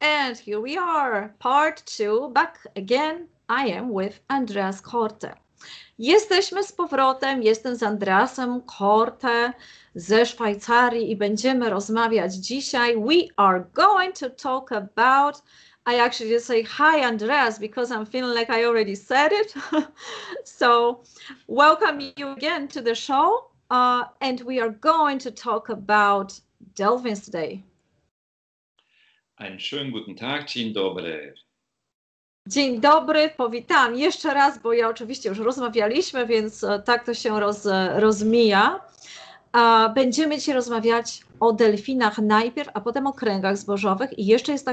And here we are, part 2, back again. I am with Andreas Korte. Jesteśmy z powrotem, jestem z Andreasem Korte ze Szwajcarii i będziemy rozmawiać dzisiaj. We are going to talk about, I actually just say hi Andreas because I'm feeling like I already said it. So welcome you again to the show and we are going to talk about dolphins today. Einen schönen guten Tag, dzień dobry. Dzień dobry, powitam jeszcze raz, bo ja oczywiście już rozmawialiśmy, więc tak to się rozmija. Będziemy dzisiaj rozmawiać o delfinach najpierw, a potem o kręgach zbożowych i jeszcze jest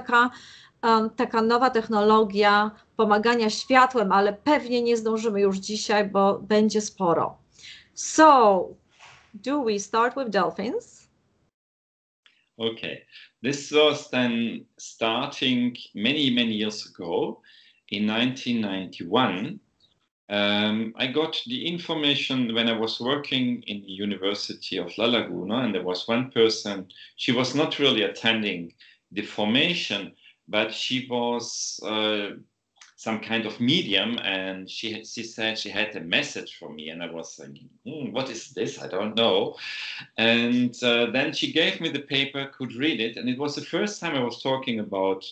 taka nowa technologia pomagania światłem, ale pewnie nie zdążymy już dzisiaj, bo będzie sporo. So, do we start with dolphins? Okay, this was then starting many years ago in 1991. I got the information when I was working in the University of La Laguna, and there was one person, she was not really attending the formation, but she was some kind of medium, and she said she had a message for me, and I was thinking, what is this? I don't know. And then she gave me the paper, could read it, and it was the first time I was talking about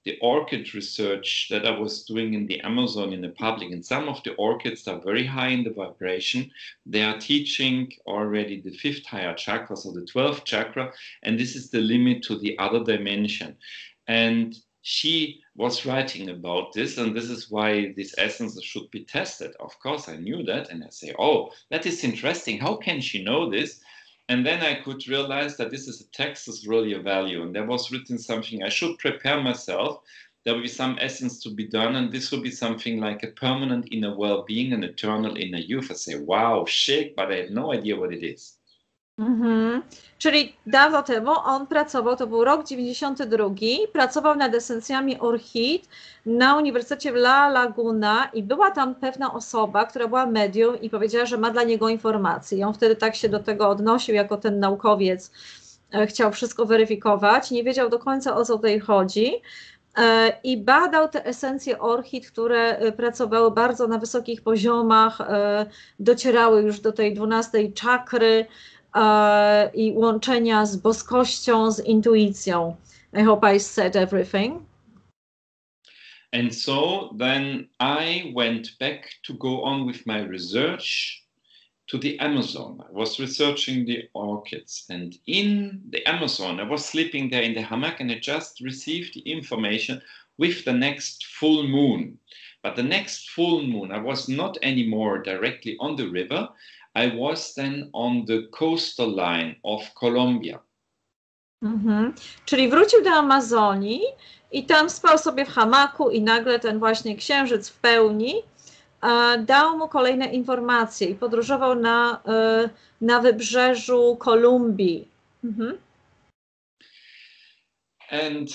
the orchid research that I was doing in the Amazon in the public. And some of the orchids are very high in the vibration. They are teaching already the 5th higher chakra, so the 12th chakra, and this is the limit to the other dimension. And she was writing about this, and this is why these essences should be tested. Of course, I knew that, and I say, oh, that is interesting. How can she know this? And then I could realize that this is a text is really a value, and there was written something, I should prepare myself. There will be some essence to be done, and this will be something like a permanent inner well-being, an eternal inner youth. I say, wow, shit, but I had no idea what it is. Czyli dawno temu on pracował, to był rok 92, pracował nad esencjami orchid na Uniwersytecie w La Laguna i była tam pewna osoba, która była medium i powiedziała, że ma dla niego informacje. I on wtedy tak się do tego odnosił, jako ten naukowiec chciał wszystko weryfikować, nie wiedział do końca, o co tutaj chodzi i badał te esencje orchid, które pracowały bardzo na wysokich poziomach, docierały już do tej 12 czakry, i łączenia z boskością, z intuicją. I hope I said everything. And so then I went back to go on with my research to the Amazon. I was researching the orchids, and in the Amazon, I was sleeping there in the hammock, and I just received the information with the next full moon. But the next full moon, I was not anymore directly on the river. I was then on the coastal line of Colombia. Czyli wrócił do Amazonii i tam spał sobie w hamaku i nagle ten właśnie księżyc w pełni dał mu kolejne informacje i podróżował na wybrzeżu Kolumbii. And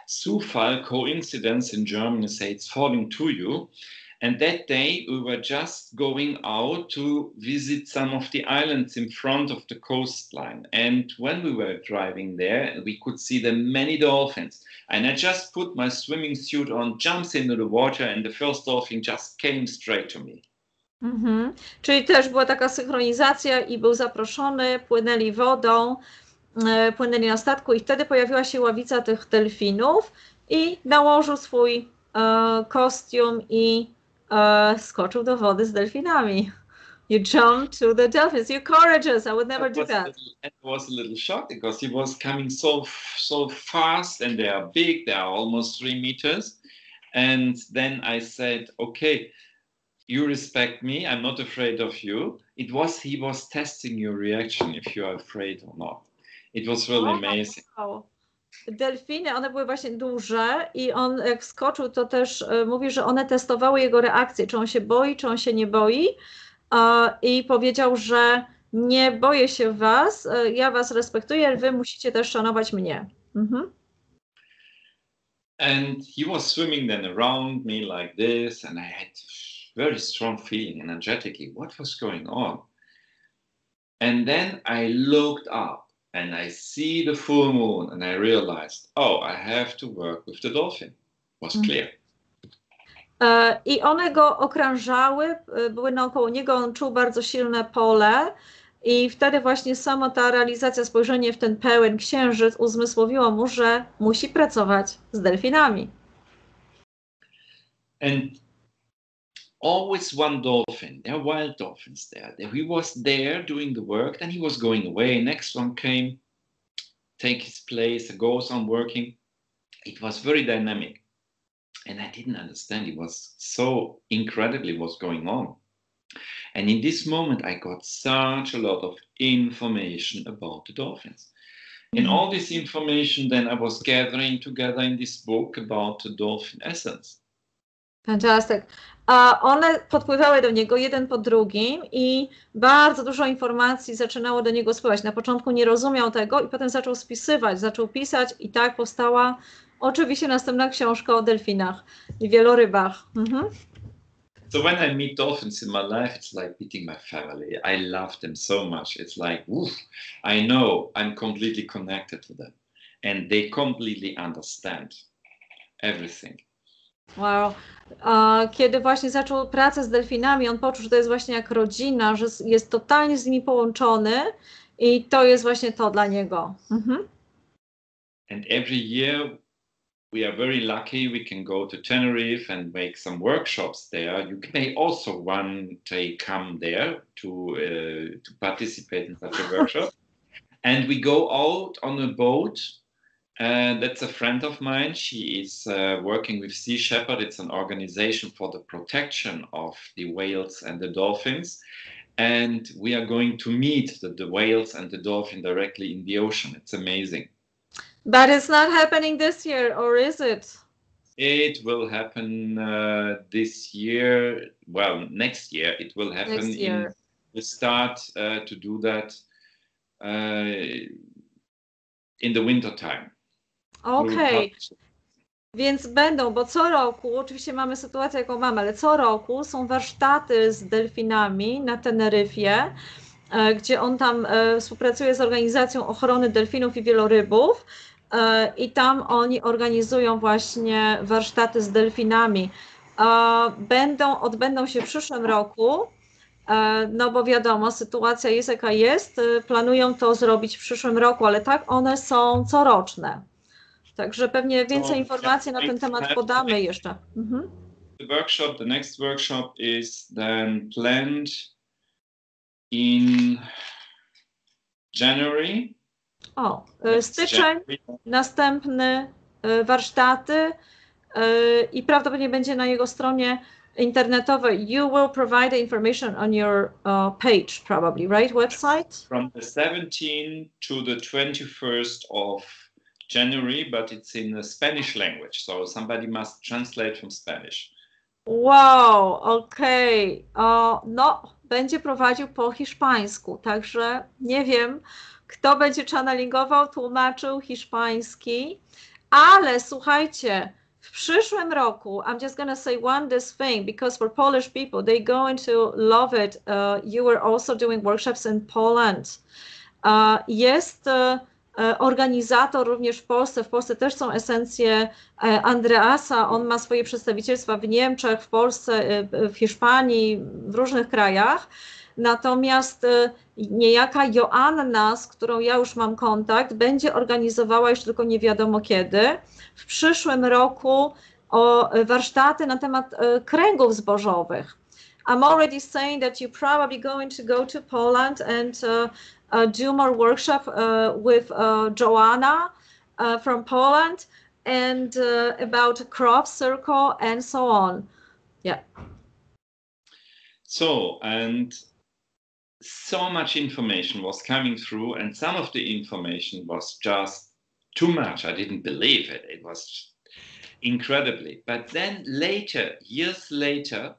Zufall, coincidence in German say it's falling to you. And that day we were just going out to visit some of the islands in front of the coastline. And when we were driving there, we could see the many dolphins. And I just put my swimming suit on, jumps into the water, and the first dolphin just came straight to me. Czyli też była taka synchronizacja i był zaproszony, płynęli wodą, płynęli na statku i wtedy pojawiła się ławica tych delfinów i nałożył swój kostium i skoczył do wody z delfinami. You jumped to the dolphins. You're courageous. I would never do that. I was a little shocked because he was coming so fast, and they are big. They are almost 3 meters. And then I said, okay, you respect me. I'm not afraid of you. He was testing your reaction if you are afraid or not. It was really amazing. Wow. Delfiny, one były właśnie duże i on jak skoczył, to też mówi, że one testowały jego reakcję, czy on się boi, czy on się nie boi i powiedział, że nie boję się was, ja was respektuję, wy musicie też szanować mnie. And he was swimming then around me like this, and I had very strong feeling energetically, what was going on? And then I looked up and I see the full moon, and I realized, oh, I have to work with the dolphin. Was clear. I one go okrążały, były naokoło niego, on czuł bardzo silne pole i wtedy właśnie sama ta realizacja, spojrzenie w ten pełen księżyc uzmysłowiło mu, że musi pracować z delfinami. And always one dolphin, there are wild dolphins there. He was there doing the work, then he was going away, next one came, take his place, goes on working. It was very dynamic. And I didn't understand. It was so incredibly what's going on. And in this moment, I got such a lot of information about the dolphins. And all this information then I was gathering together in this book about the dolphin essence. Fantastic. A one podpływały do niego jeden po drugim i bardzo dużo informacji zaczynało do niego spływać. Na początku nie rozumiał tego i potem zaczął spisywać, zaczął pisać i tak powstała oczywiście następna książka o delfinach i wielorybach. So when I meet dolphins in my life, it's like meeting my family. I love them so much. It's like, woof, I know I'm completely connected to them. And they completely understand everything. Wow. Kiedy właśnie zaczął pracę z delfinami, on poczuł, że to jest właśnie jak rodzina, że jest totalnie z nimi połączony i to jest właśnie to dla niego. And every year we are very lucky we can go to Tenerife and make some workshops there. You may also one day come there to participate in such a workshop. And we go out on a boat. That's a friend of mine. She is working with Sea Shepherd. It's an organization for the protection of the whales and the dolphins. And we are going to meet the whales and the dolphin directly in the ocean. It's amazing. But it's not happening this year, or is it? It will happen this year. Well, next year it will happen. Next year. We start to do that in the winter time. Okej, więc będą, bo co roku, oczywiście mamy sytuację jaką mamy, ale co roku są warsztaty z delfinami na Teneryfie, gdzie on tam współpracuje z organizacją ochrony delfinów i wielorybów i tam oni organizują właśnie warsztaty z delfinami. Odbędą się w przyszłym roku, no bo wiadomo, sytuacja jest jaka jest, planują to zrobić w przyszłym roku, ale tak one są coroczne. Także pewnie więcej informacji na ten temat podamy jeszcze. The next workshop is then planned in January. Styczeń, następny warsztaty i prawdopodobnie będzie na jego stronie internetowej. You will provide the information on your page, probably, right? Website? From the 17th to the 21st of January, but it's in the Spanish language, so somebody must translate from Spanish. Wow, okej. No, będzie prowadził po hiszpańsku, także nie wiem, kto będzie channelingował, tłumaczył hiszpański, ale słuchajcie, w przyszłym roku, I'm just gonna say this thing, because for Polish people, they're going to love it. You were also doing workshops in Poland. Jest organizator również w Polsce. W Polsce też są esencje Andreasa. On ma swoje przedstawicielstwa w Niemczech, w Polsce, w Hiszpanii, w różnych krajach. Natomiast niejaka Joanna, z którą ja już mam kontakt, będzie organizowała już tylko nie wiadomo kiedy, w przyszłym roku warsztaty na temat kręgów zbożowych. I'm already saying that you're probably going to go to Poland and do more workshop with Joanna from Poland and about crop circle and so on. Yeah. So much information was coming through, and some of the information was just too much. I didn't believe it. It was incredibly. But then later, years later,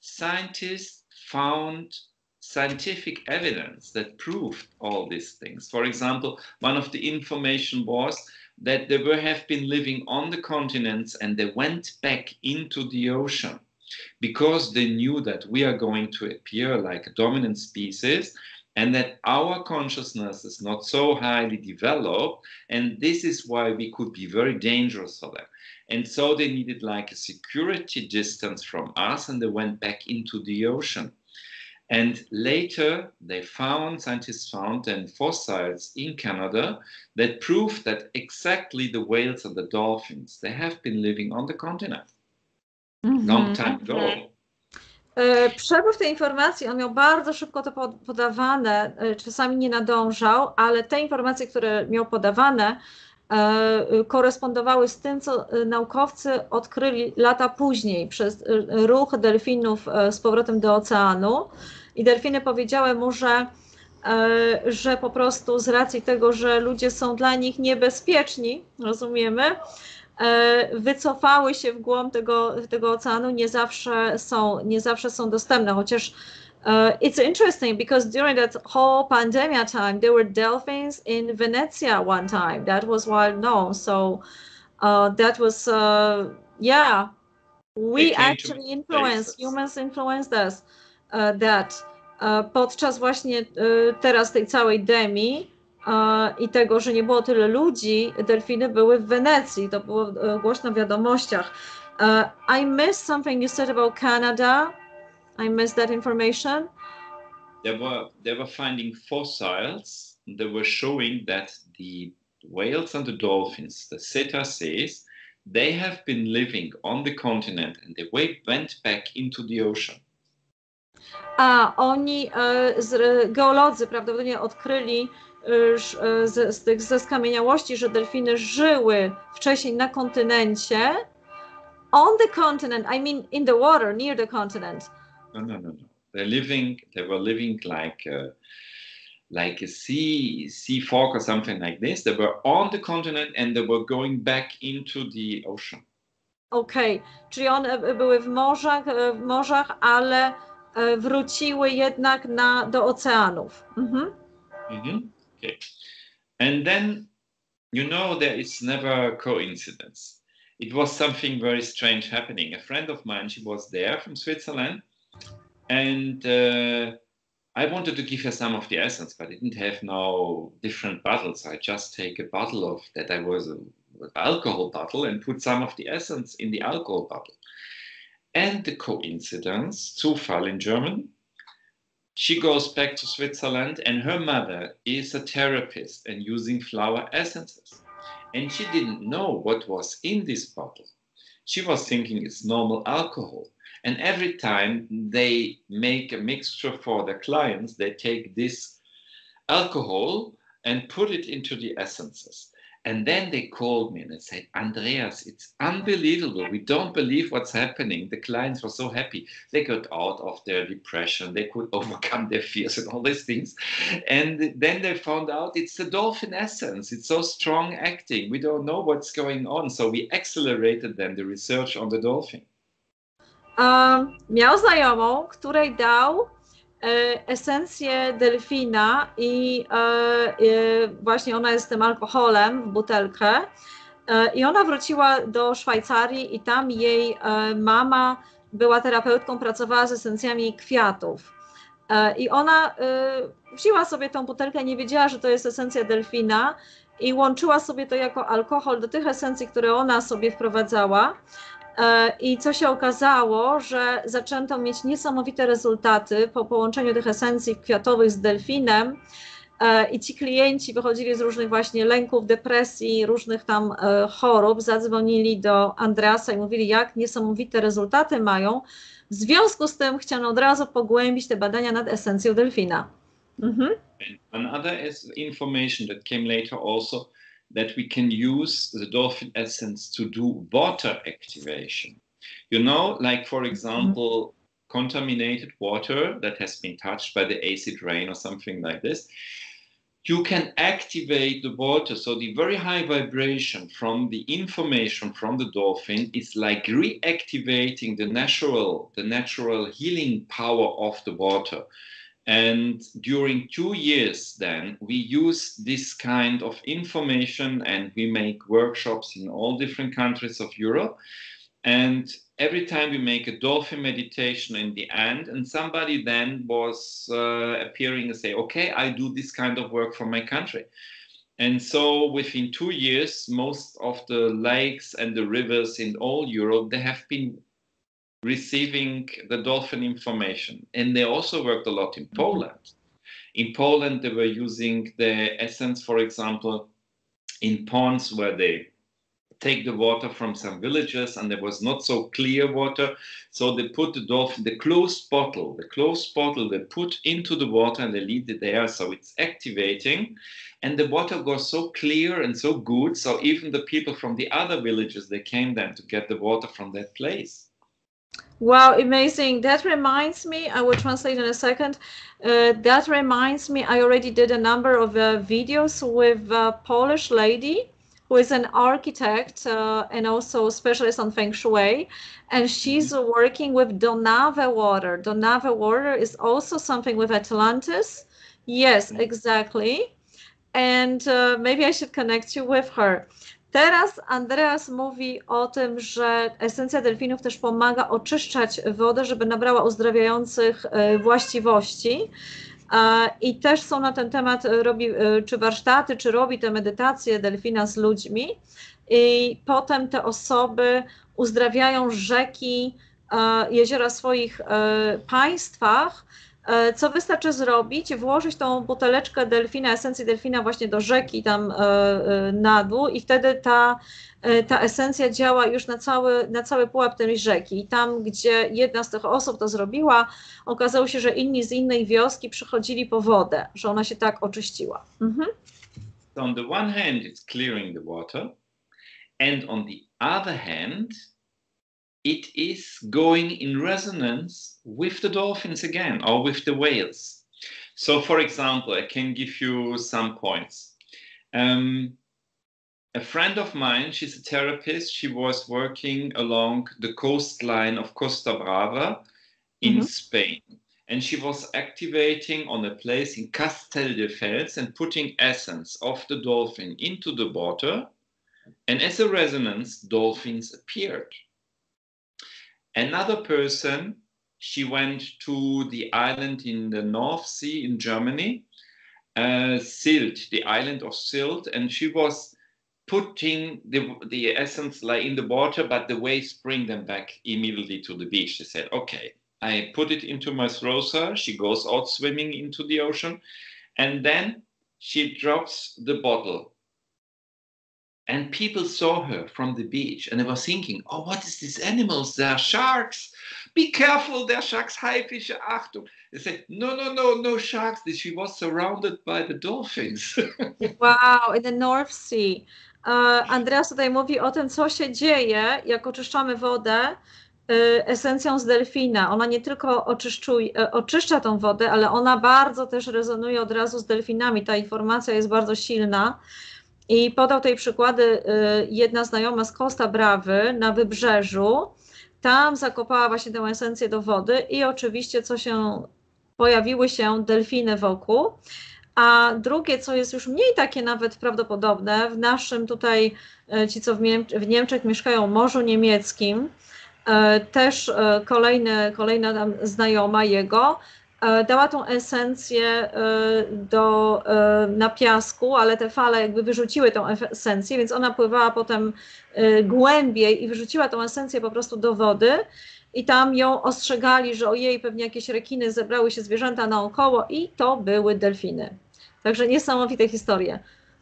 scientists found scientific evidence that proved all these things. For example, one of the information was that they have been living on the continents and they went back into the ocean because they knew that we are going to appear like a dominant species. and that our consciousness is not so highly developed, and this is why we could be very dangerous for them. And so they needed like a security distance from us, and they went back into the ocean. And later scientists found then fossils in Canada that proved that exactly the whales and the dolphins, they have been living on the continent long time ago. Przepływ tej informacji, on miał bardzo szybko to podawane, czasami nie nadążał, ale te informacje, które miał podawane, korespondowały z tym, co naukowcy odkryli lata później przez ruch delfinów z powrotem do oceanu. I delfiny powiedziały mu, że po prostu z racji tego, że ludzie są dla nich niebezpieczni, rozumiemy, wycofały się w głąb tego oceanu, nie zawsze są dostępne, chociaż it's interesting because during that whole pandemic time, there were dolphins in Venezia one time. That was well known. So that was, yeah, we actually humans influenced us podczas właśnie teraz tej całej demi i tego, że nie było tyle ludzi, delfiny były w Wenecji. To było głośno w wiadomościach. I missed something you said about Canada. I missed that information. They were finding fossils. They were showing that the whales and the dolphins, the cetacees, they have been living on the continent and they went back into the ocean. A oni, geolodzy prawdopodobnie odkryli ze skamieniałości, że delfiny żyły wcześniej na kontynencie. On the continent, I mean in the water, near the continent. No. They were living like a sea fork or something like this. They were on the continent and they were going back into the ocean. Okej, czyli one były w morzach, ale wróciły jednak do oceanów. Okay. And then, there is never coincidence. It was something very strange happening. A friend of mine, she was there from Switzerland, and I wanted to give her some of the essence, but I didn't have no different bottles. I just take a bottle of that. I was an alcohol bottle and put some of the essence in the alcohol bottle. And the coincidence, Zufall in German, she goes back to Switzerland and her mother is a therapist and using flower essences. And she didn't know what was in this bottle. She was thinking it's normal alcohol. And every time they make a mixture for their clients, they take this alcohol and put it into the essences. And then they called me and they said, Andreas, it's unbelievable. We don't believe what's happening. The clients were so happy. They got out of their depression. They could overcome their fears and all these things. And then they found out it's the dolphin essence. It's so strong acting. We don't know what's going on. So we accelerated then the research on the dolphin. Miał znajomą, której dał esencję delfina i właśnie ona jest z tym alkoholem w butelkę i ona wróciła do Szwajcarii i tam jej mama była terapeutką, pracowała z esencjami kwiatów i ona wzięła sobie tą butelkę, nie wiedziała, że to jest esencja delfina i łączyła sobie to jako alkohol do tych esencji, które ona sobie wprowadzała. I co się okazało, że zaczęto mieć niesamowite rezultaty po połączeniu tych esencji kwiatowych z delfinem i ci klienci wychodzili z różnych właśnie lęków, depresji, różnych tam chorób, zadzwonili do Andreasa i mówili, jak niesamowite rezultaty mają. W związku z tym chciano od razu pogłębić te badania nad esencją delfina. Another information that came later also, that we can use the dolphin essence to do water activation. Like for example, contaminated water that has been touched by the acid rain or something like this. You can activate the water. So the very high vibration from the information from the dolphin is like reactivating the natural healing power of the water. And during 2 years then, we use this kind of information and we make workshops in all different countries of Europe. And every time we make a dolphin meditation in the end, and somebody then was appearing and say, okay, I do this kind of work for my country. And so within 2 years, most of the lakes and the rivers in all Europe, they have been receiving the dolphin information. And they also worked a lot in Poland. In Poland, they were using the essence, for example, in ponds where they take the water from some villages and there was not so clear water. So they put the dolphin, the closed bottle they put into the water and they leave it there. So it's activating and the water goes so clear and so good. So even the people from the other villages, they came then to get the water from that place. Wow, amazing. That reminds me, I will translate in a second. That reminds me, I already did a number of videos with a Polish lady who is an architect and also a specialist on Feng Shui. And she's working with Donave water. Donave water is also something with Atlantis. Yes, exactly. And maybe I should connect you with her. Teraz Andreas mówi o tym, że esencja delfinów też pomaga oczyszczać wodę, żeby nabrała uzdrawiających właściwości. I też są na ten temat, robi czy warsztaty, czy robi te medytacje delfina z ludźmi. I potem te osoby uzdrawiają rzeki, jeziora w swoich państwach. Co wystarczy zrobić? Włożyć tą buteleczkę delfina, esencji delfina właśnie do rzeki tam na dół i wtedy ta esencja działa już na cały pułap tej rzeki. I tam, gdzie jedna z tych osób to zrobiła, okazało się, że inni z innej wioski przychodzili po wodę, że ona się tak oczyściła. So on the one hand, it's clearing the water, and on the other hand, it is going in resonance with the dolphins again, or with the whales. So, for example, I can give you some points. A friend of mine, she's a therapist, she was working along the coastline of Costa Brava in Spain. And she was activating on a place in Castelldefels and putting essence of the dolphin into the water. And as a resonance, dolphins appeared. Another person, she went to the island in the North Sea in Germany, Sylt, the island of Sylt, and she was putting the essence like in the water, but the waves bring them back immediately to the beach. She said, okay, I put it into my throat. She goes out swimming into the ocean, and then she drops the bottle. And people saw her from the beach and they were thinking, oh, what is these animals? They are sharks. Be careful, they're sharks. Haifische, Achtung. They said, no sharks. She was surrounded by the dolphins. Wow, in the North Sea. Andreas tutaj mówi o tym, co się dzieje, jak oczyszczamy wodę esencją z delfina. Ona nie tylko oczyszcza tą wodę, ale ona bardzo też rezonuje od razu z delfinami. Ta informacja jest bardzo silna. I podał tej przykłady jedna znajoma z Costa Brawy na wybrzeżu. Tam zakopała właśnie tę esencję do wody i oczywiście pojawiły się delfiny wokół. A drugie, co jest już mniej takie nawet prawdopodobne, w naszym tutaj, ci co w Niemczech mieszkają, Morzu Niemieckim, też kolejna tam znajoma jego, dała tą esencję na piasku, ale te fale jakby wyrzuciły tą esencję, więc ona pływała potem głębiej i wyrzuciła tą esencję po prostu do wody i tam ją ostrzegali, że ojej, pewnie jakieś rekiny, zebrały się zwierzęta naokoło i to były delfiny. Także niesamowite historie.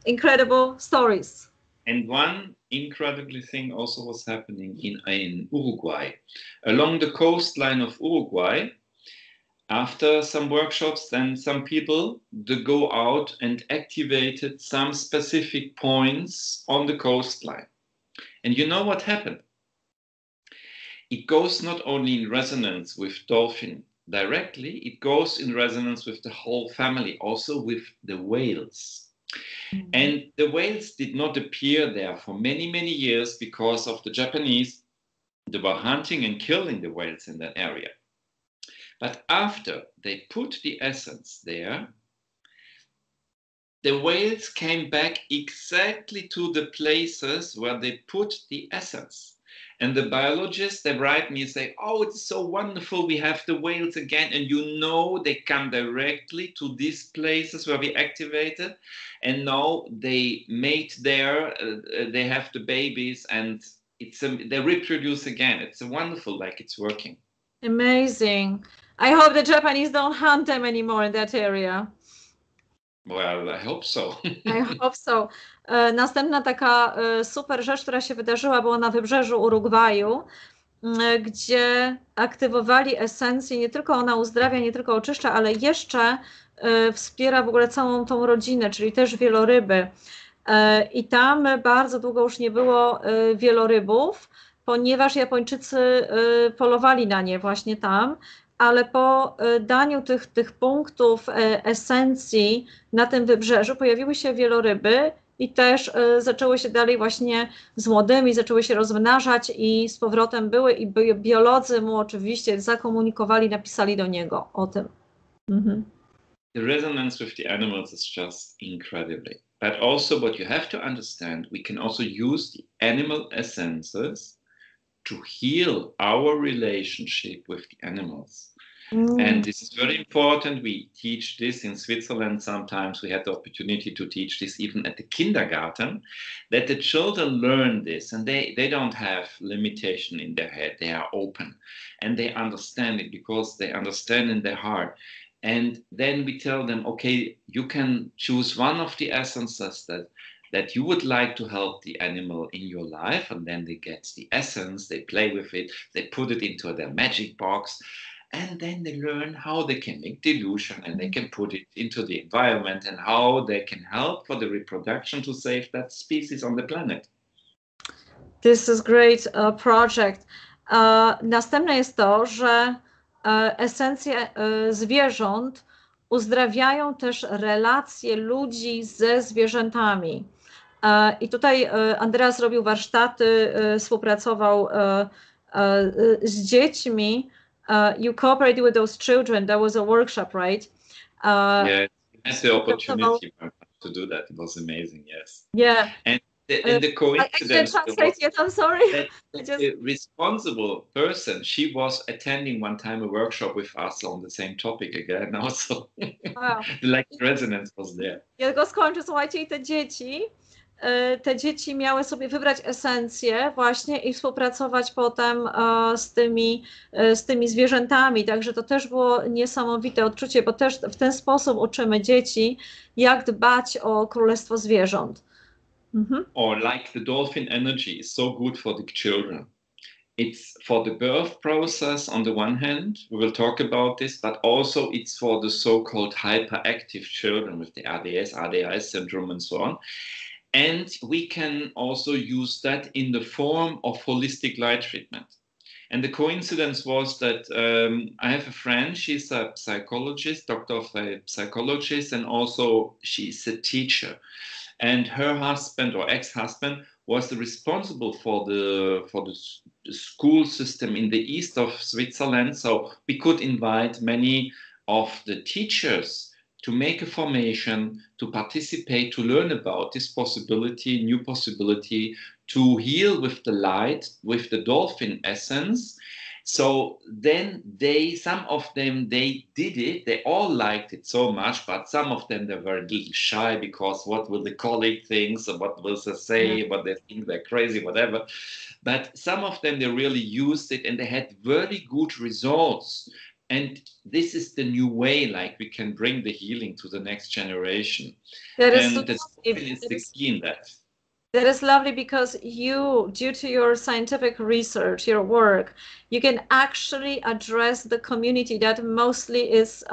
Incredible stories. And one incredible thing also was happening in Uruguay. Along the coastline of Uruguay, after some workshops, then some people go out and activated some specific points on the coastline. And you know what happened? It goes not only in resonance with dolphin directly, it goes in resonance with the whole family, also with the whales. And the whales did not appear there for many, many years because of the Japanese. They were hunting and killing the whales in that area. But after they put the essence there, the whales came back exactly to the places where they put the essence. And the biologists, they write me and say, oh, it's so wonderful, we have the whales again. And you know, they come directly to these places where we activated. And now they mate there, they have the babies, and they reproduce again. It's wonderful, like it's working. Amazing. I hope the Japanese don't hunt them anymore in that area. Well, I hope so. I hope so. Następna taka super rzecz, która się wydarzyła, była na wybrzeżu Urugwaju, gdzie aktywowali esencję. Nie tylko ona uzdrawia, nie tylko oczyszcza, ale jeszcze wspiera w ogóle całą tą rodzinę, czyli też wieloryby. I tam bardzo długo już nie było wielorybów, ponieważ Japończycy polowali na nie właśnie tam, ale po daniu tych punktów esencji na tym wybrzeżu pojawiły się wieloryby i też zaczęły się dalej właśnie z młodymi, zaczęły się rozmnażać i z powrotem były i biolodzy mu oczywiście zakomunikowali, napisali do niego o tym. Mhm. The resonance with the animals is just incredible. But also what you have to understand, we can also use the animal essences to heal our relationship with the animals. And this is very important. We teach this in Switzerland. Sometimes we had the opportunity to teach this even at the kindergarten, that the children learn this and they don't have limitation in their head. They are open and they understand it because they understand in their heart. And then we tell them, okay, you can choose one of the essences that you would like to help the animal in your life. And then they get the essence, they play with it, they put it into their magic box. And then they learn how they can make dilution and they can put it into the environment and how they can help for the reproduction to save that species on the planet. This is great project. Następne jest to, że esencje zwierząt uzdrawiają też relacje ludzi ze zwierzętami. I tutaj Andreas robił warsztaty, współpracował z dziećmi. You cooperated with those children. That was a workshop, right? Yeah, I had the opportunity to do that. It was amazing, yes. Yeah. And the coincidence. I can't translate yet, I'm sorry. The responsible person, she was attending one time a workshop with us on the same topic again also. Wow. Like resonance was there. Ja go skończę, słuchajcie, i te dzieci miały sobie wybrać esencję właśnie i współpracować potem z tymi zwierzętami, także to też było niesamowite odczucie, bo też w ten sposób uczymy dzieci, jak dbać o królestwo zwierząt. Or like the dolphin energy is so good for the children. It's for the birth process on the one hand, we will talk about this, but also it's for the so-called hyperactive children with the ADHD syndrome and so on. And we can also use that in the form of holistic light treatment. And the coincidence was that I have a friend, she's a psychologist, doctor of a psychologist, and also she's a teacher. And her husband or ex-husband was responsible for the school system in the east of Switzerland. So we could invite many of the teachers to make a formation, to participate, to learn about this possibility, new possibility, to heal with the light, with the dolphin essence. So then some of them, they did it, they all liked it so much, but some of them, they were a little shy because what will the colleague think, or what will they say, what they think they're crazy, whatever. But some of them, they really used it and they had very good results. And this is the new way, like we can bring the healing to the next generation. That and the dolphin is the key in that. That is lovely because you, due to your scientific research, your work, you can actually address the community that mostly is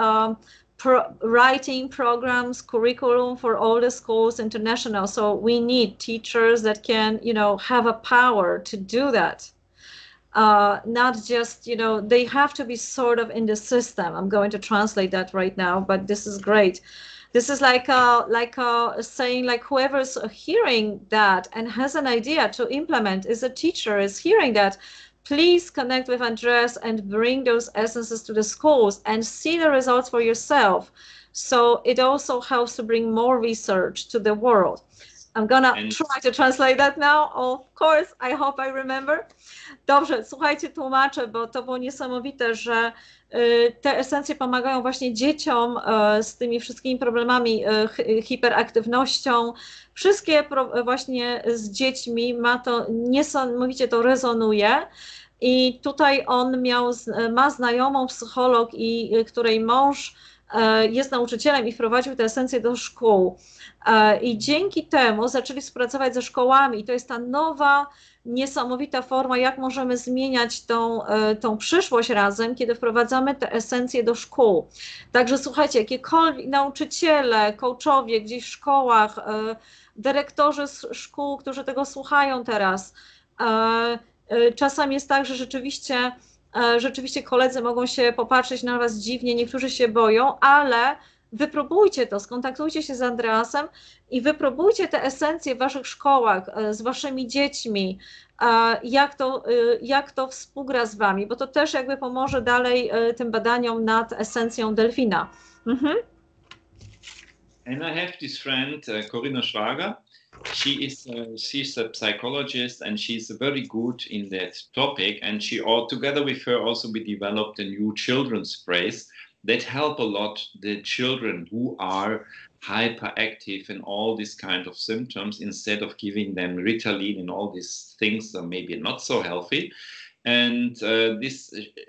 writing programs, curriculum for all the schools international. So we need teachers that can, have a power to do that. Not just, they have to be sort of in the system. I'm going to translate that right now, but this is great. This is like saying, like, whoever's hearing that and has an idea to implement, is a teacher, is hearing that, please connect with Andreas and bring those essences to the schools and see the results for yourself. So it also helps to bring more research to the world. I'm gonna try to translate that now. Of course, I hope I remember. Dobrze, słuchajcie, tłumaczę, bo to było niesamowite, że te esencje pomagają właśnie dzieciom z tymi wszystkimi problemami, hiperaktywnością. Wszystkie właśnie z dziećmi ma to, niesamowicie to rezonuje. I tutaj on ma znajomą psycholog, której mąż jest nauczycielem i wprowadził te esencje do szkół. I dzięki temu zaczęli współpracować ze szkołami. I to jest ta nowa, niesamowita forma, jak możemy zmieniać tą przyszłość razem, kiedy wprowadzamy te esencje do szkół. Także słuchajcie, jakiekolwiek nauczyciele, coachowie gdzieś w szkołach, dyrektorzy szkół, którzy tego słuchają teraz, czasami jest tak, że rzeczywiście koledzy mogą się popatrzeć na was dziwnie, niektórzy się boją, ale wypróbujcie to, skontaktujcie się z Andreasem i wypróbujcie te esencje w waszych szkołach, z waszymi dziećmi, jak to współgra z wami, bo to też jakby pomoże dalej tym badaniom nad esencją delfina. And I have this friend, Corinna Schwager. She's a psychologist and she's very good in that topic. And together with her also we developed a new children's phrase that help a lot the children who are hyperactive and all these kind of symptoms, instead of giving them Ritalin and all these things that maybe not so healthy. And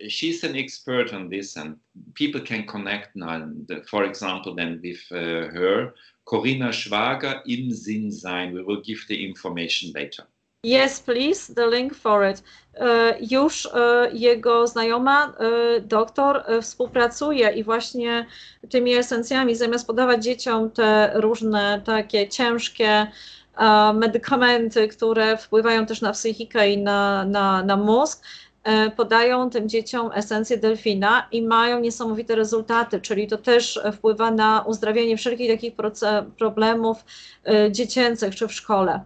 she's an expert on this, and people can connect now, for example, then with her, Corinna Schwager im Sinn sein. We will give the information later. Yes, please, the link for it. Już jego znajoma, doktor, współpracuje i właśnie tymi esencjami, zamiast podawać dzieciom te różne takie ciężkie medykamenty, które wpływają też na psychikę i na mózg, podają tym dzieciom esencję delfina i mają niesamowite rezultaty, czyli to też wpływa na uzdrawianie wszelkich takich problemów dziecięcych czy w szkole.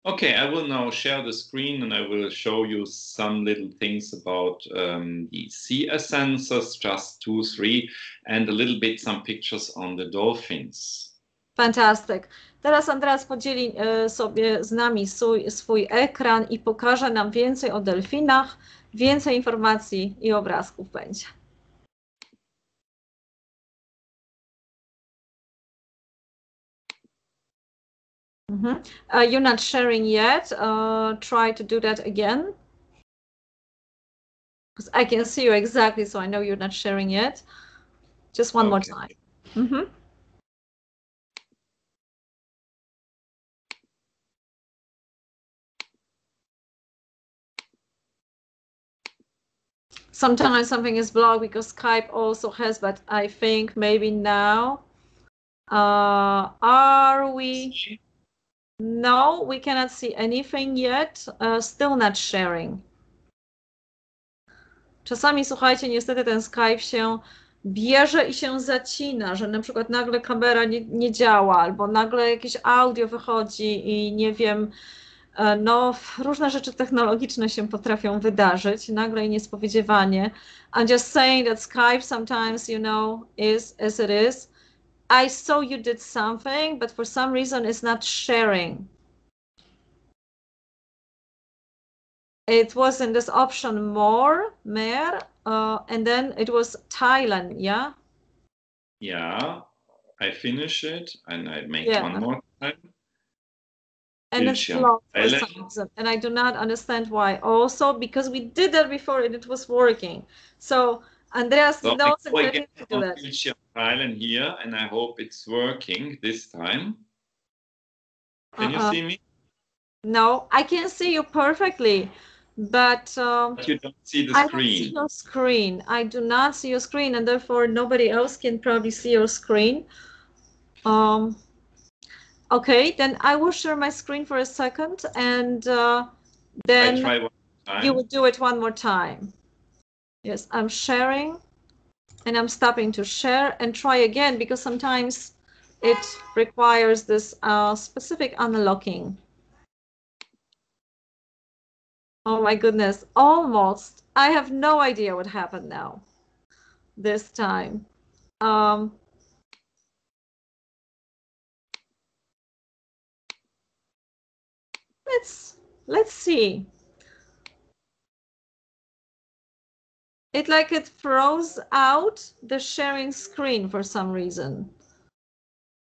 Okay, I will now share the screen and I will show you some little things about the sea essences, just 2, 3, and a little bit some pictures on the dolphins. Fantastic. Teraz Andreas podzieli sobie z nami swój ekran i pokaże nam więcej o delfinach, więcej informacji i obrazków będzie. You're not sharing yet. Try to do that again. Because I can see you exactly, so I know you're not sharing yet. Just one more time. Sometimes something is blocked because Skype also has, but I think maybe now. Are we? No, we cannot see anything yet. Still not sharing. Czasami, słuchajcie, niestety ten Skype się bierze i się zacina, że na przykład nagle kamera nie działa, albo nagle jakieś audio wychodzi i nie wiem, no różne rzeczy technologiczne się potrafią wydarzyć, nagle i niespodziewanie. I'm just saying that Skype sometimes, you know, is as it is. I saw you did something, but for some reason it's not sharing. It was in this option more, and then it was Thailand, yeah? Yeah, I finish it and I make one more time. And it's blocked for some reason, and I do not understand why. Also, because we did that before and it was working. So Andreas knows exactly to do that. Thailand here, and I hope it's working this time. Can you see me? No, I can see you perfectly, but you don't see the screen. I don't see your screen. I do not see your screen, and therefore nobody else can probably see your screen. Okay, then I will share my screen for a second, and then I try one time. You will do it one more time. Yes, I'm sharing, and I'm stopping to share and try again, because sometimes it requires this specific unlocking. Oh my goodness, almost. I have no idea what happened now, this time. let's see. It like it throws out the sharing screen for some reason.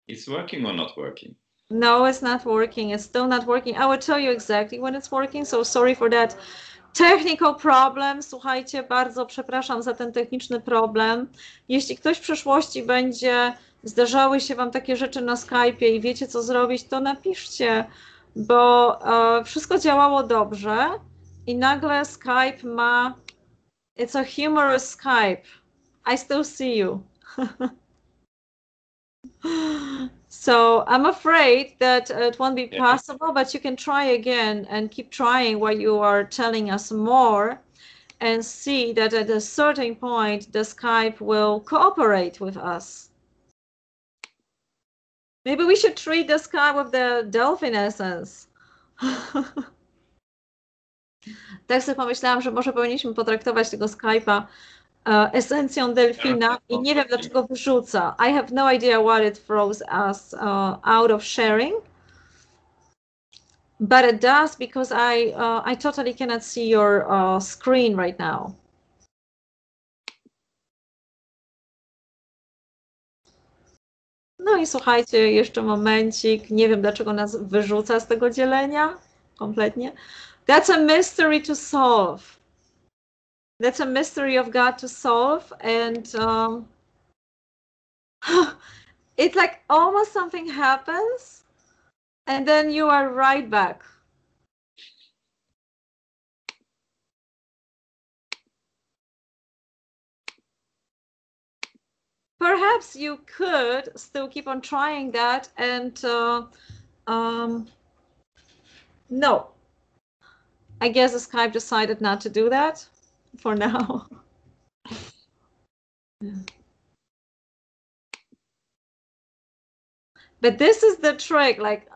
It's working or not working? No, it's not working. It's still not working. I will tell you exactly when it's working, so sorry for that technical problem. Słuchajcie, bardzo przepraszam za ten techniczny problem. Jeśli ktoś w przyszłości zdarzały się Wam takie rzeczy na Skype'ie i wiecie, co zrobić, to napiszcie, bo wszystko działało dobrze i nagle Skype ma... It's a humorous Skype. I still see you. So I'm afraid that it won't be possible, but you can try again and keep trying while you are telling us more and see that at a certain point the Skype will cooperate with us. Maybe we should treat the Skype with the Delfin essence. Tak sobie pomyślałam, że może powinniśmy potraktować tego Skype'a esencją delfina i nie wiem, dlaczego wyrzuca. I have no idea what it throws us out of sharing, but it does because I totally cannot see your screen right now. No i słuchajcie, jeszcze momencik. Nie wiem, dlaczego nas wyrzuca z tego dzielenia kompletnie. That's a mystery to solve. That's a mystery of God to solve, and it's like almost something happens, and then you are right back. Perhaps you could still keep on trying that, and no. I guess the Skype decided not to do that for now. But this is the trick, like,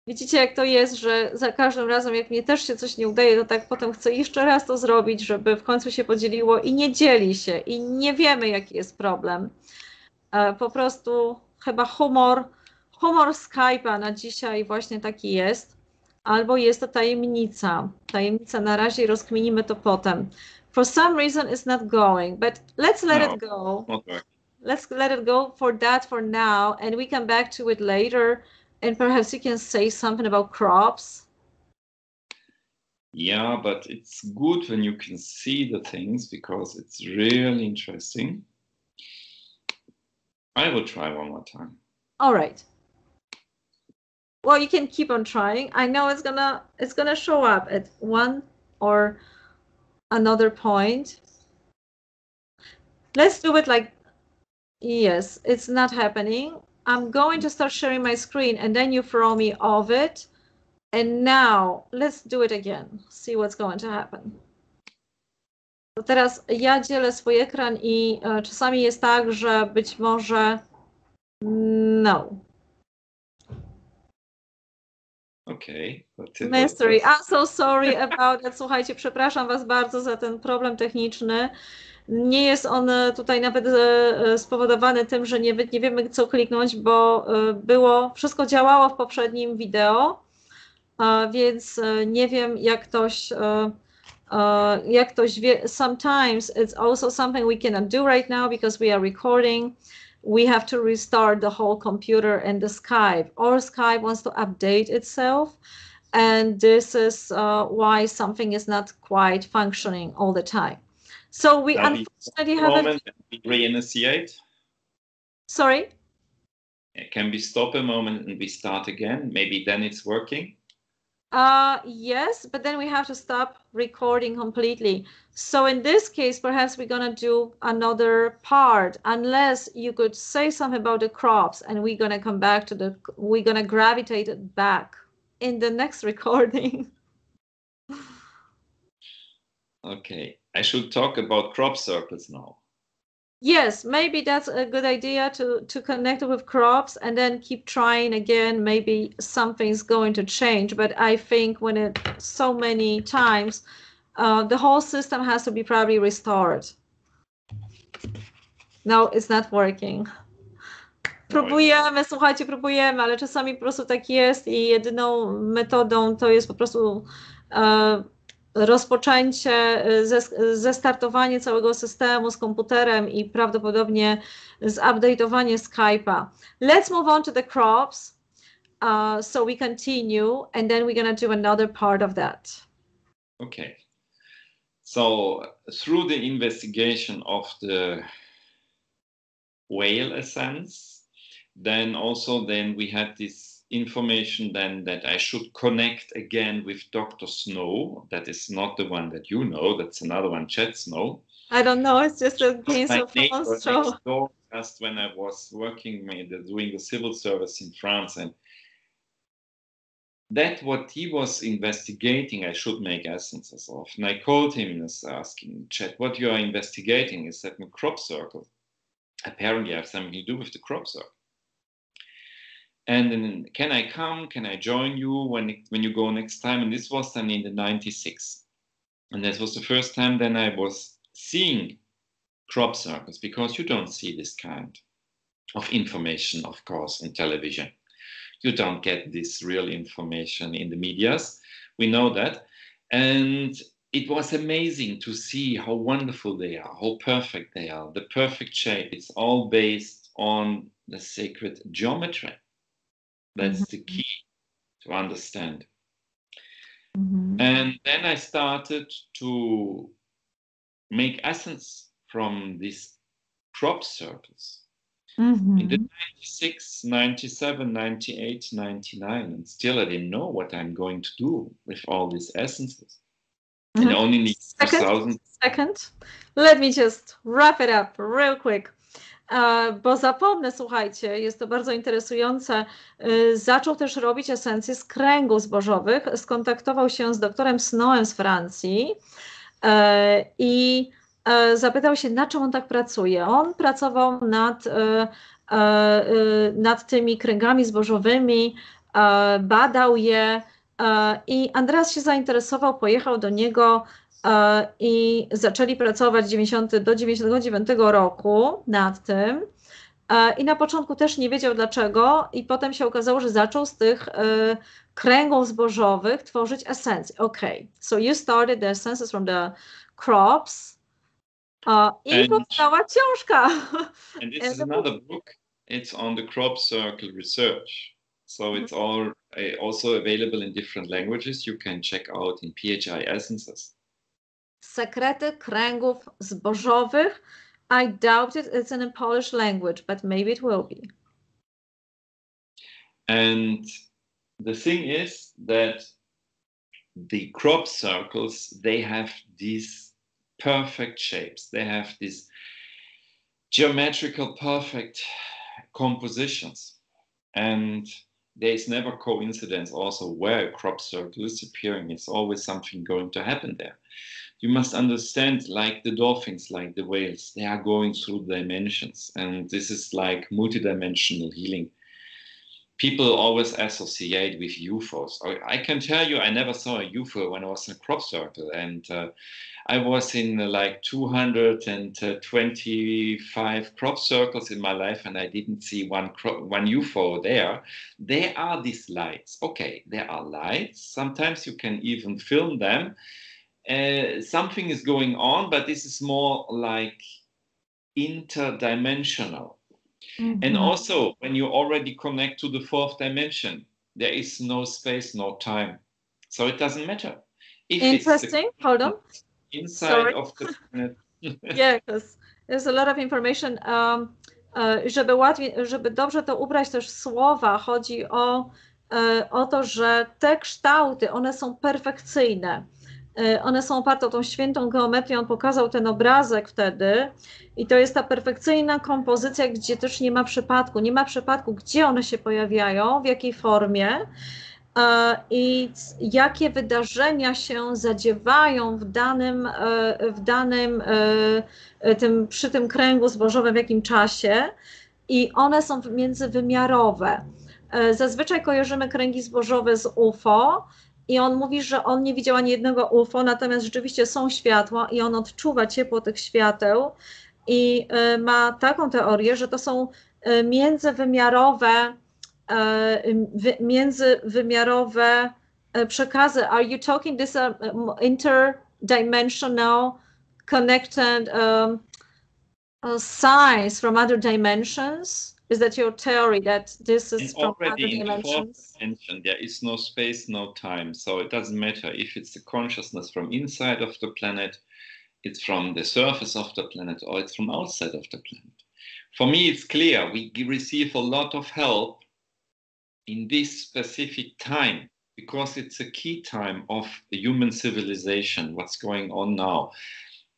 widzicie, jak to jest, że za każdym razem, jak mnie też się coś nie udaje, to tak potem chcę jeszcze raz to zrobić, żeby w końcu się podzieliło i nie dzieli się i nie wiemy, jaki jest problem. Po prostu chyba humor Skype'a na dzisiaj właśnie taki jest. Albo jest to tajemnica. Tajemnica na razie i rozkminimy to potem. For some reason it's not going, but let's let it go. Okay. Let's let it go for that for now, and we come back to it later, and perhaps you can say something about crops. Yeah, but it's good when you can see the things because it's really interesting. I will try one more time. All right. Well, you can keep on trying. I know it's gonna show up at one or another point. Let's do it like, yes, it's not happening. I'm going to start sharing my screen and then you throw me off it. And now let's do it again. See what's going to happen. To teraz ja dzielę swój ekran i czasami jest tak, że być może no. Okay. Mystery. I'm so sorry about that. Słuchajcie, przepraszam Was bardzo za ten problem techniczny. Nie jest on tutaj nawet spowodowany tym, że nie wiemy, co kliknąć, bo wszystko działało w poprzednim wideo, więc nie wiem, jak ktoś wie. Sometimes it's also something we cannot do right now because we are recording. We have to restart the whole computer and the Skype, or Skype wants to update itself. And this is why something is not quite functioning all the time. So we unfortunately have a reinitiate. Sorry? Can we stop a moment and we start again? Maybe then it's working. Yes, but then we have to stop recording completely. So in this case, perhaps we're gonna do another part, unless you could say something about the crops, and we're gonna come back to we're gonna gravitate it back in the next recording. Okay, I should talk about crop circles now. Yes, maybe that's a good idea to connect with crops and then keep trying again. Maybe something's going to change, but I think when it so many times, the whole system has to be probably restored. No, it's not working. Próbujemy, słuchajcie, próbujemy, ale czasami po prostu tak jest i jedyną metodą to jest po prostu rozpoczęcie, zestartowanie całego systemu z komputerem i prawdopodobnie zupdate'owanie Skype'a. Let's move on to the crops. So we continue and then we're going to do another part of that. Okay. So through the investigation of the whale essence, then we had this information then that I should connect again with Dr. Snow. That is not the one that you know, that's another one, Chet Snow. I don't know, it's just a game My of neighbor phones. next door, just when I was working, doing the civil service in France, and that what he was investigating, I should make essences of. And I called him and was asking, Chet, what you are investigating is that in crop circle. Apparently I have something to do with the crop circle. And then, can I come? Can I join you when you go next time? And this was then in the 96. And that was the first time then I was seeing crop circles, because you don't see this kind of information, of course, in television. You don't get this real information in the medias. We know that. And it was amazing to see how wonderful they are, how perfect they are, the perfect shape. It's all based on the sacred geometry. That's the key to understand. And then I started to make essence from these crop circles. In the 96, 97, 98, 99, and still I didn't know what I'm going to do with all these essences. And only in 2000. Second. Let me just wrap it up real quick. Bo zapomnę, słuchajcie, jest to bardzo interesujące. Zaczął też robić esencje z kręgów zbożowych. Skontaktował się z doktorem Snowem z Francji i zapytał się, na czym on tak pracuje. On pracował nad tymi kręgami zbożowymi, badał je i Andreas się zainteresował, pojechał do niego i zaczęli pracować do 99 roku nad tym. I na początku też nie wiedział dlaczego i potem się okazało, że zaczął z tych kręgów zbożowych tworzyć esencje. Okay, so you started the essences from the crops. I powstała książka. And this is another book. It's on the crop circle research. So it's all also available in different languages. You can check out in PHI Essences. Sekrety kręgów zbożowych. I doubt it's in a Polish language, but maybe it will be. And the thing is that the crop circles, they have these perfect shapes. They have these geometrical perfect compositions. And there is never coincidence also where a crop circle is appearing. It's always something going to happen there. You must understand, like the dolphins, like the whales, they are going through dimensions. And this is like multidimensional healing. People always associate with UFOs. I can tell you, I never saw a UFO when I was in a crop circle. And I was in like 225 crop circles in my life, and I didn't see one UFO there. There are these lights. Okay, there are lights. Sometimes you can even film them. Something is going on, but this is more like interdimensional. And also, when you already connect to the fourth dimension, there is no space, no time. So it doesn't matter. If interesting. Hold on. Inside of the planet. Yeah, because there's a lot of information. Żeby dobrze to ubrać też w słowa, chodzi o to, że te kształty, one są perfekcyjne. One są oparte o tą świętą geometrię, on pokazał ten obrazek wtedy i to jest ta perfekcyjna kompozycja, gdzie też nie ma przypadku, gdzie one się pojawiają, w jakiej formie i jakie wydarzenia się zadziewają przy tym kręgu zbożowym, w jakim czasie i one są międzywymiarowe. Zazwyczaj kojarzymy kręgi zbożowe z UFO, i on mówi, że on nie widział ani jednego UFO, natomiast rzeczywiście są światła i on odczuwa ciepło tych świateł i ma taką teorię, że to są międzywymiarowe przekazy. Are you talking this interdimensional connected signs from other dimensions? Is that your theory that this is from other dimensions? In the fourth dimension, there is no space, no time. So it doesn't matter if it's the consciousness from inside of the planet, it's from the surface of the planet, or it's from outside of the planet. For me, it's clear. We receive a lot of help in this specific time because it's a key time of the human civilization, what's going on now.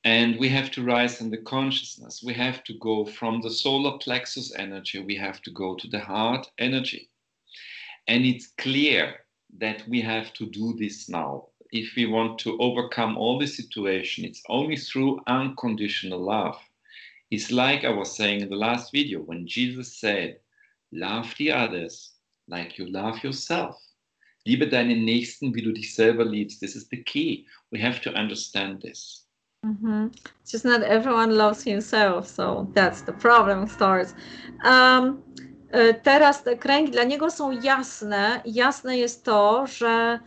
And we have to rise in the consciousness. We have to go from the solar plexus energy. We have to go to the heart energy. And it's clear that we have to do this now. If we want to overcome all the situation, it's only through unconditional love. It's like I was saying in the last video, when Jesus said, love the others like you love yourself. Liebe deinen Nächsten, wie du dich selber liebst. This is the key. We have to understand this. It's just not everyone loves himself, so that's the problem starts. Teraz te kręgi dla niego są jasne. Jasne jest to, że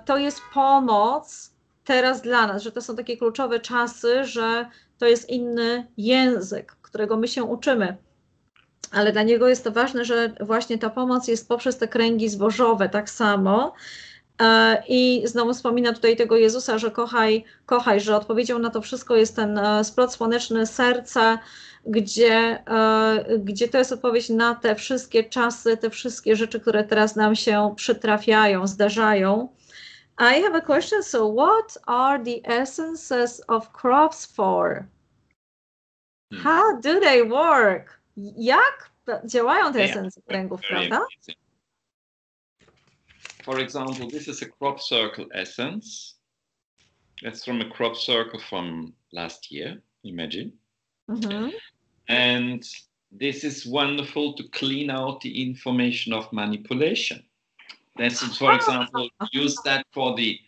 to jest pomoc teraz dla nas, że to są takie kluczowe czasy, że to jest inny język, którego my się uczymy. Ale dla niego jest to ważne, że właśnie ta pomoc jest poprzez te kręgi zbożowe tak samo. I znowu wspomina tutaj tego Jezusa, że kochaj, że odpowiedzią na to wszystko jest ten splot słoneczny serca, gdzie to jest odpowiedź na te wszystkie czasy, te wszystkie rzeczy, które teraz nam się przytrafiają, zdarzają. I have a question. So what are the essences of crops for? How do they work? Jak działają te esencje kręgów, prawda? For example, this is a crop circle essence. That's from a crop circle from last year, imagine. And this is wonderful to clean out the information of manipulation. That's, for example, use that for the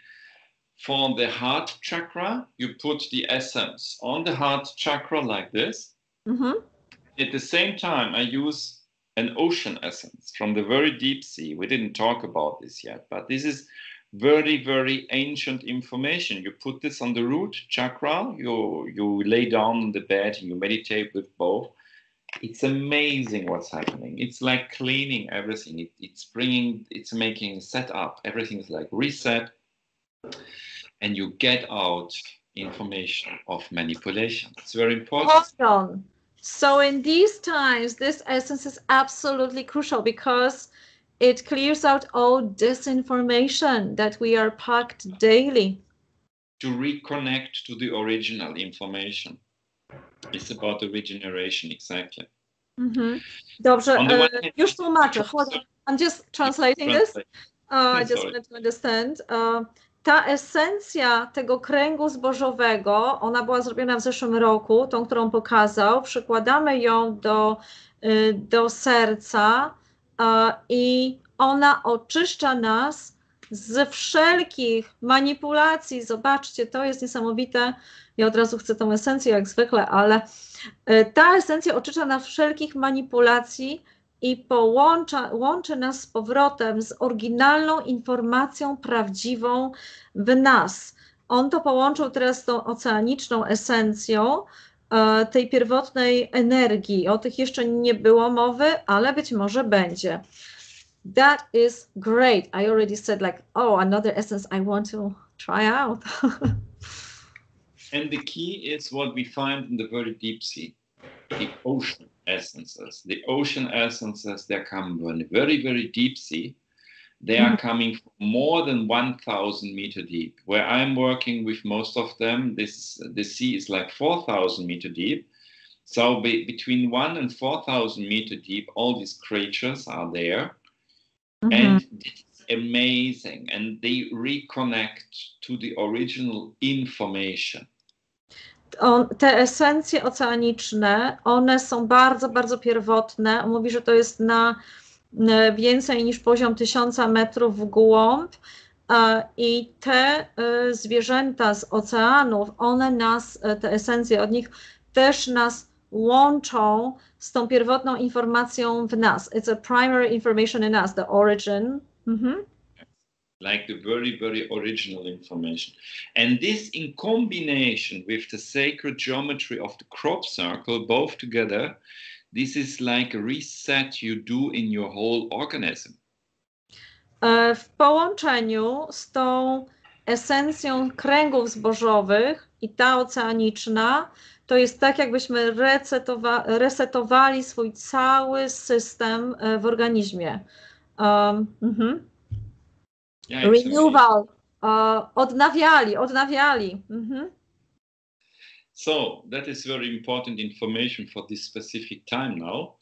heart chakra. You put the essence on the heart chakra like this. At the same time, I use an ocean essence from the very deep sea. We didn't talk about this yet, but this is very, very ancient information. You put this on the root chakra, you lay down on the bed and you meditate with both. It's amazing what's happening. It's like cleaning everything. It's making set up. Everything is like reset, and you get out information of manipulation. It's very important. Hold on. So in these times, this essence is absolutely crucial because it clears out all disinformation that we are packed daily. To reconnect to the original information. It's about the regeneration, exactly. Dobrze, już tłumaczę. Hold on. I'm just translating this. I just wanted to understand. Ta esencja tego kręgu zbożowego, ona była zrobiona w zeszłym roku, tą, którą pokazał. Przykładamy ją do serca i ona oczyszcza nas ze wszelkich manipulacji. Zobaczcie, to jest niesamowite. Ja od razu chcę tą esencję jak zwykle, ale ta esencja oczyszcza nas wszelkich manipulacji i łączy nas z powrotem z oryginalną informacją prawdziwą w nas. On to połączył teraz z tą oceaniczną esencją tej pierwotnej energii. O tych jeszcze nie było mowy, ale być może będzie. That is great. I already said like, oh, another essence I want to try out. And the key is what we find in the very deep sea, the ocean essences. The ocean essences, they come from a very, very deep sea. They are coming from more than 1,000 meter deep. Where I'm working with most of them, the sea is like 4,000 meter deep. So between 1 and 4,000 meter deep, all these creatures are there. And it's amazing. And they reconnect to the original information. Te esencje oceaniczne, one są bardzo, bardzo pierwotne. On mówi, że to jest na więcej niż poziom 1000 metrów w głąb i te zwierzęta z oceanów, one nas, te esencje od nich też nas łączą z tą pierwotną informacją w nas. It's a primary information in us, the origin. Like the very, very original information. And this in combination with the sacred geometry of the crop circle, both together, this is like a reset you do in your whole organism. W połączeniu z tą esencją kręgów zbożowych i ta oceaniczna, to jest tak, jakbyśmy resetowali swój cały system w organizmie. Renewal, odnawiali. So that is very important information for this specific time now.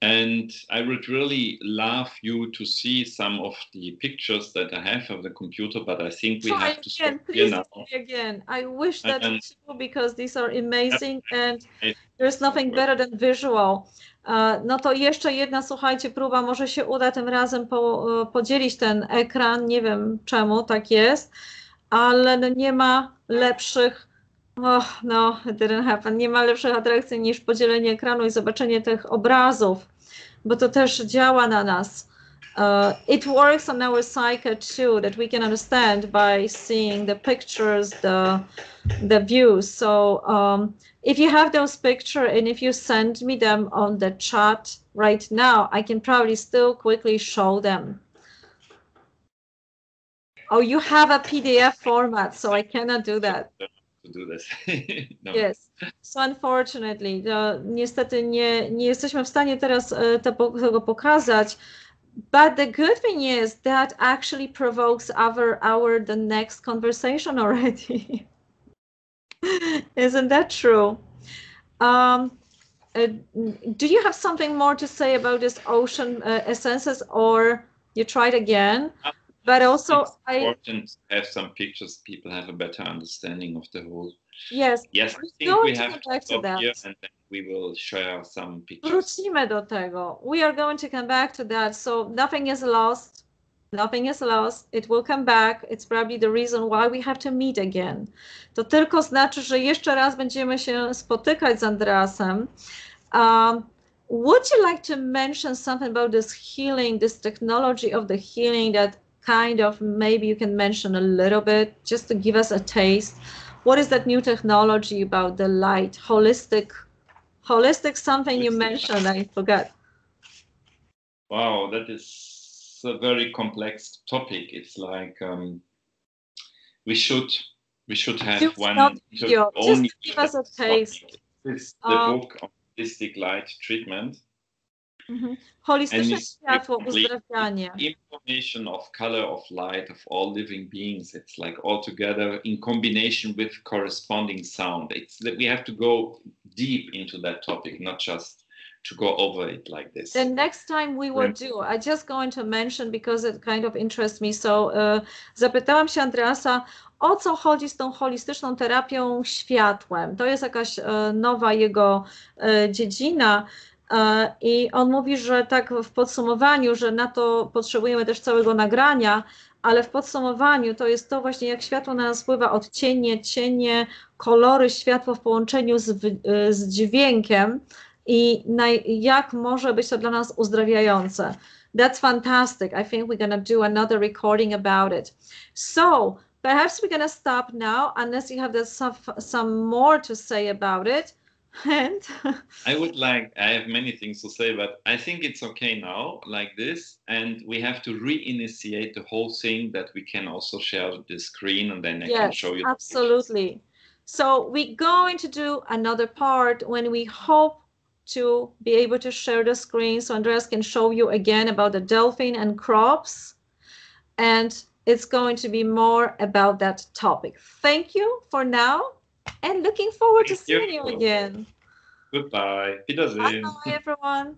And I would really love you to see some of the pictures that I have of the computer, but I think we have to stop here now. Again. I wish that too, because these are amazing and there's nothing better than visual. No to jeszcze jedna, słuchajcie, próba, może się uda tym razem podzielić ten ekran, nie wiem czemu tak jest, ale no nie ma lepszych, no, it didn't happen, nie ma lepszych atrakcji niż podzielenie ekranu i zobaczenie tych obrazów, bo to też działa na nas. It works on our psyche too, that we can understand by seeing the pictures, the views. So if you have those pictures and if you send me them on the chat right now, I can probably still quickly show them. Oh, you have a PDF format, so I cannot do that. Do this. No. Yes, so unfortunately, niestety nie jesteśmy w stanie teraz tego pokazać. But the good thing is that actually provokes the next conversation already. Isn't that true? Do you have something more to say about this ocean essences, or you tried again? But also, it's important to have some pictures. People have a better understanding of the whole. Yes. Yes, I think we have to stop here, and then we will share some pictures. Wrócimy do tego. We are going to come back to that. So nothing is lost. Nothing is lost. It will come back. It's probably the reason why we have to meet again. To tylko znaczy, że jeszcze raz będziemy się spotykać z Andreasem. Would you like to mention something about this healing, this technology of the healing that kind of maybe you can mention a little bit just to give us a taste? What is that new technology about the light, holistic something you mentioned? I forgot. Wow, that is a very complex topic. It's like we should have one video. Just to give us a taste. It's the book on holistic light treatment. Holistyczne światło, uzdrawianie. Information of color of light of all living beings. It's like all together in combination with corresponding sound. It's that we have to go deep into that topic, not just to go over it like this. The next time we will do, I just going to mention because it kind of interests me. So zapytałam się Andreasa, o co chodzi z tą holistyczną terapią światłem. To jest jakaś nowa jego dziedzina. I on mówi, że tak w podsumowaniu, że na to potrzebujemy też całego nagrania, ale w podsumowaniu to jest to właśnie, jak światło na nas wpływa, odcienie, cienie, kolory, światło w połączeniu z dźwiękiem i jak może być to dla nas uzdrawiające. That's fantastic. I think we're gonna do another recording about it. So perhaps we're gonna stop now, unless you have some more to say about it. And I have many things to say, but I think it's okay now, like this, and we have to reinitiate the whole thing that we can also share the screen, and then I can show you. Absolutely. So we're going to do another part when we hope to be able to share the screen, so Andreas can show you again about the Delfin and crops, and it's going to be more about that topic. Thank you for now. And looking forward to seeing you again. Goodbye. Wiedersehen. Bye, everyone.